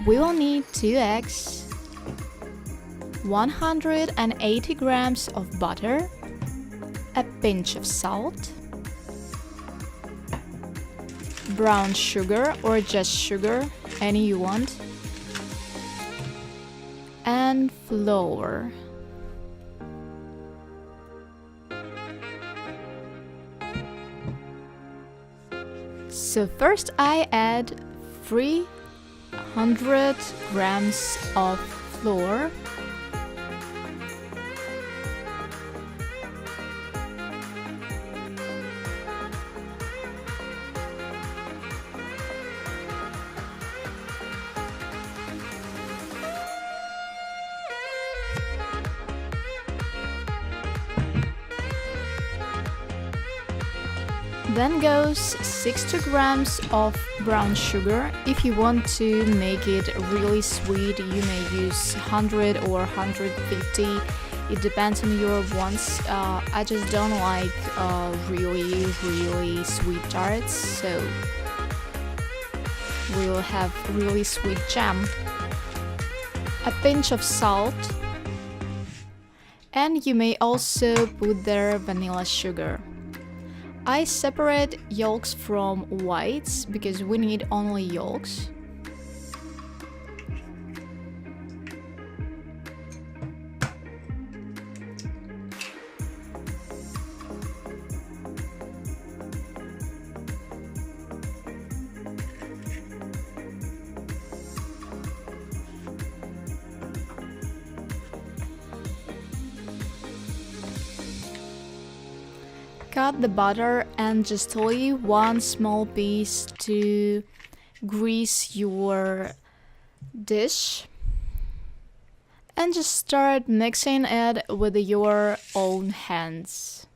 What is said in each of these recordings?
We will need 2 eggs, 180 grams of butter, a pinch of salt, brown sugar or just sugar, any you want, and flour. So first I add 300 grams of flour, then goes 60 grams of brown sugar. If you want to make it really sweet, you may use 100 or 150. It depends on your wants. I just don't like really sweet tarts, so we'll have really sweet jam. A pinch of salt, and you may also put there vanilla sugar. I separate yolks from whites because we need only yolks. Cut the butter and just leave one small piece to grease your dish, and just start mixing it with your own hands.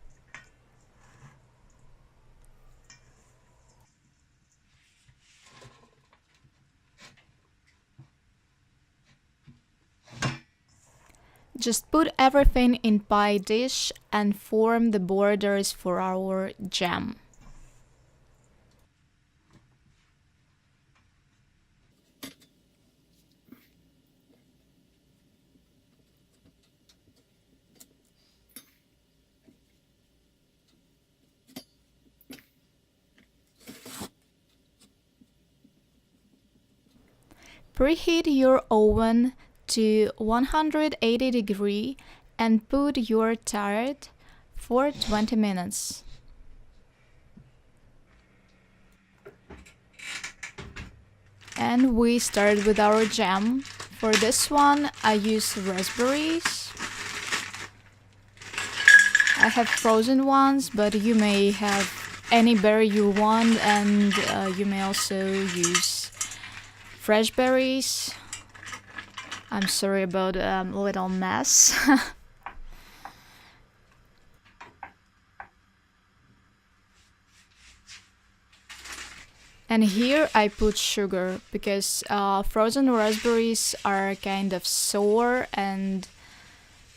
Just put everything in pie dish and form the borders for our jam. Preheat your oven to 180 degrees and put your tart for 20 minutes. And we start with our jam. For this one I use raspberries. I have frozen ones, but you may have any berry you want, and you may also use fresh berries. I'm sorry about a little mess. And here I put sugar because frozen raspberries are kind of sour and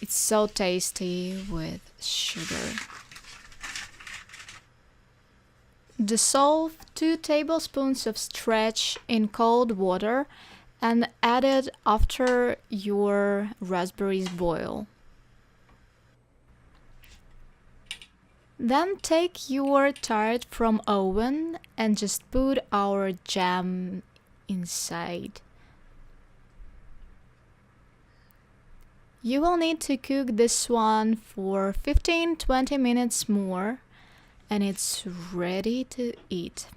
it's so tasty with sugar. Dissolve 2 tablespoons of starch in cold water and add it after your raspberries boil. Then take your tart from oven and just put our jam inside. You will need to cook this one for 15-20 minutes more, and it's ready to eat.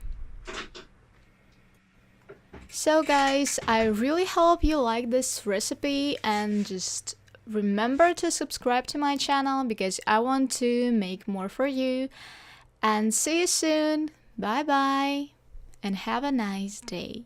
So guys, I really hope you like this recipe, and just remember to subscribe to my channel because I want to make more for you. And see you soon. Bye bye and have a nice day.